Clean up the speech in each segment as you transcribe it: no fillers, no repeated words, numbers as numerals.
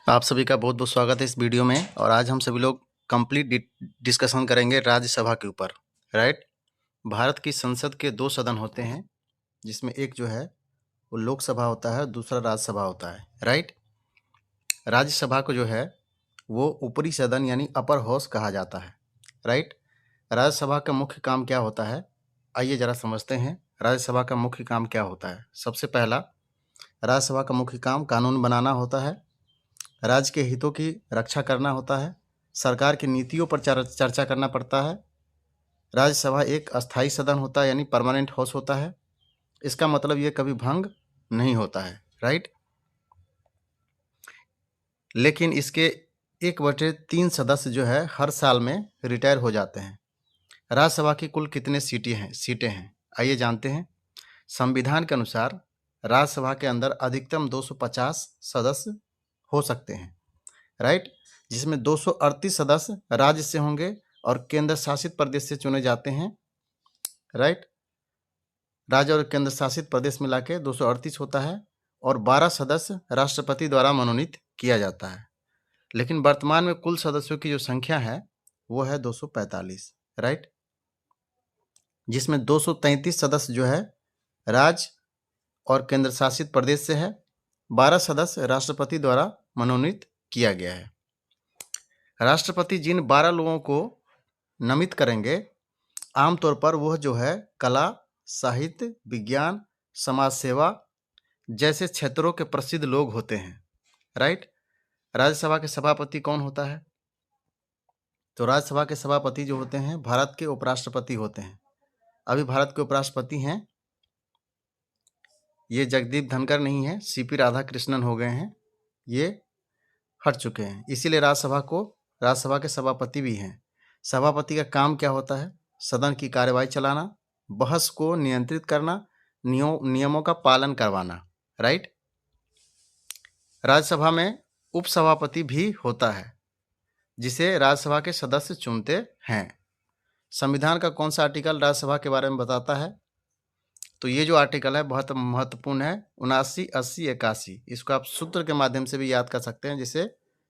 आप सभी का बहुत बहुत स्वागत है इस वीडियो में। और आज हम सभी लोग कंप्लीट डिस्कशन करेंगे राज्यसभा के ऊपर। राइट। भारत की संसद के दो सदन होते हैं, जिसमें एक जो है वो लोकसभा होता है, दूसरा राज्यसभा होता है। राइट। राज्यसभा को जो है वो ऊपरी सदन यानी अपर हाउस कहा जाता है। राइट। राज्यसभा का मुख्य काम क्या होता है, आइए जरा समझते हैं। राज्यसभा का मुख्य काम क्या होता है। सबसे पहला, राज्यसभा का मुख्य काम कानून बनाना होता है, राज्य के हितों की रक्षा करना होता है, सरकार की नीतियों पर चर्चा करना पड़ता है। राज्यसभा एक अस्थायी सदन होता है यानी परमानेंट हाउस होता है। इसका मतलब ये कभी भंग नहीं होता है। राइट। लेकिन इसके 1/3 सदस्य जो है हर साल में रिटायर हो जाते हैं। राज्यसभा की कुल कितने सीटें हैं आइए जानते हैं। संविधान के अनुसार राज्यसभा के अंदर अधिकतम 250 सदस्य हो सकते हैं। राइट। जिसमें 238 सदस्य राज्य से होंगे और केंद्र शासित प्रदेश से चुने जाते हैं। राइट। राज्य और केंद्र शासित प्रदेश मिला के 238 होता है और 12 सदस्य राष्ट्रपति द्वारा मनोनीत किया जाता है। लेकिन वर्तमान में कुल सदस्यों की जो संख्या है वो है 245। राइट। जिसमें 233 सदस्य जो है राज्य और केंद्र शासित प्रदेश से है, 12 सदस्य राष्ट्रपति द्वारा मनोनीत किया गया है। राष्ट्रपति जिन 12 लोगों को नामित करेंगे, आमतौर पर वह जो है कला, साहित्य, विज्ञान, समाज सेवा जैसे क्षेत्रों के प्रसिद्ध लोग होते हैं। राइट। राज्यसभा के सभापति कौन होता है? तो राज्यसभा के सभापति जो होते हैं भारत के उपराष्ट्रपति होते हैं। अभी भारत के उपराष्ट्रपति हैं ये जगदीप धनखड़ नहीं है, सीपी राधाकृष्णन हो गए हैं, ये हट चुके हैं। इसीलिए राज्यसभा के सभापति भी हैं। सभापति का काम क्या होता है? सदन की कार्यवाही चलाना, बहस को नियंत्रित करना, नियमों का पालन करवाना। राइट। राज्यसभा में उपसभापति भी होता है, जिसे राज्यसभा के सदस्य चुनते हैं। संविधान का कौन सा आर्टिकल राज्यसभा के बारे में बताता है? तो ये जो आर्टिकल है बहुत महत्वपूर्ण है, 79, 80, 81। इसको आप सूत्र के माध्यम से भी याद कर सकते हैं। जिसे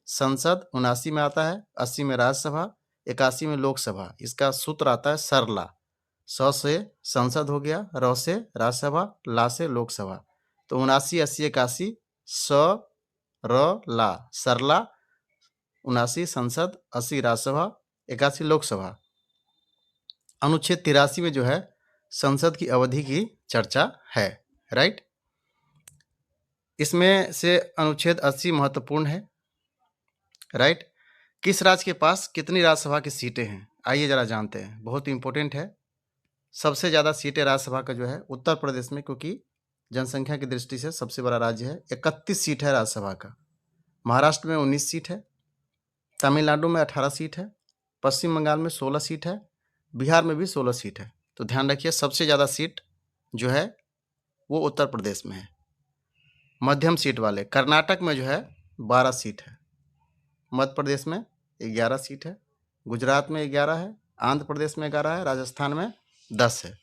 संसद 79 में आता है, 80 में राज्यसभा, 81 में लोकसभा। इसका सूत्र आता है सरला। स से संसद हो गया, र से राज्यसभा, ला से लोकसभा। तो 79, 80, 81 स र ला, सरला। 79 संसद, 80 राज्यसभा, 81 लोकसभा। अनुच्छेद 83 में जो है संसद की अवधि की चर्चा है। राइट। इसमें से अनुच्छेद 80 महत्वपूर्ण है। राइट। किस राज्य के पास कितनी राज्यसभा की सीटें हैं आइए जरा जानते हैं, बहुत इंपॉर्टेंट है। सबसे ज़्यादा सीटें राज्यसभा का जो है उत्तर प्रदेश में, क्योंकि जनसंख्या की दृष्टि से सबसे बड़ा राज्य है। 31 सीट है राज्यसभा का। महाराष्ट्र में 19 सीट है, तमिलनाडु में 18 सीट है, पश्चिम बंगाल में 16 सीट है, बिहार में भी 16 सीट है। तो ध्यान रखिए सबसे ज़्यादा सीट जो है वो उत्तर प्रदेश में है। मध्यम सीट वाले कर्नाटक में जो है 12 सीट है, मध्य प्रदेश में 11 सीट है, गुजरात में 11 है, आंध्र प्रदेश में 11 है, राजस्थान में 10 है।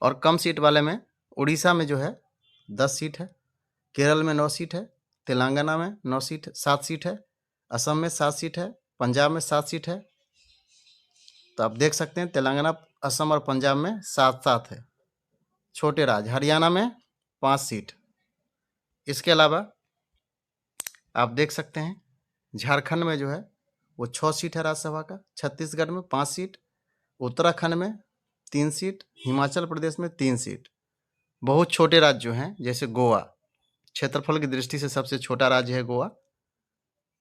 और कम सीट वाले में उड़ीसा में जो है 10 सीट है, केरल में 9 सीट है, तेलंगाना में 7 सीट है, असम में 7 सीट है, पंजाब में 7 सीट है। तो आप देख सकते हैं तेलंगाना, असम और पंजाब में 7-7 है। छोटे राज्य हरियाणा में 5 सीट। इसके अलावा आप देख सकते हैं झारखंड में जो है वो 6 सीट है राज्यसभा का, छत्तीसगढ़ में 5 सीट, उत्तराखंड में 3 सीट, हिमाचल प्रदेश में 3 सीट। बहुत छोटे राज्य जो हैं जैसे गोवा, क्षेत्रफल की दृष्टि से सबसे छोटा राज्य है गोवा,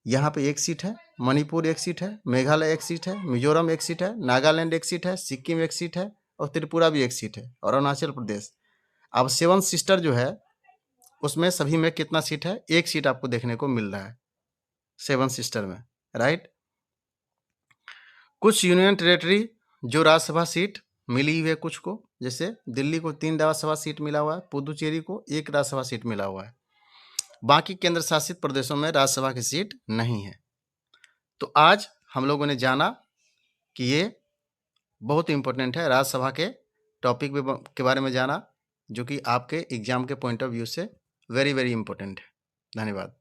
यहाँ पे 1 सीट है, मणिपुर 1 सीट है, मेघालय 1 सीट है, मिजोरम 1 सीट है, नागालैंड 1 सीट है, सिक्किम 1 सीट है और त्रिपुरा भी 1 सीट है और अरुणाचल प्रदेश। अब 7 सिस्टर जो है उसमें सभी में कितना सीट है? 1 सीट आपको देखने को मिल रहा है 7 सिस्टर में। राइट। कुछ यूनियन टेरेटरी जो राज्यसभा सीट मिली हुई है कुछ को, जैसे दिल्ली को 3 राज्यसभा सीट मिला हुआ है, पुदुचेरी को 1 राज्यसभा सीट मिला हुआ है। बाकी केंद्र शासित प्रदेशों में राज्यसभा की सीट नहीं है। तो आज हम लोगों ने जाना कि ये बहुत इंपॉर्टेंट है, राज्यसभा के टॉपिक के बारे में जाना, जो कि आपके एग्जाम के पॉइंट ऑफ व्यू से वेरी वेरी इंपॉर्टेंट है। धन्यवाद।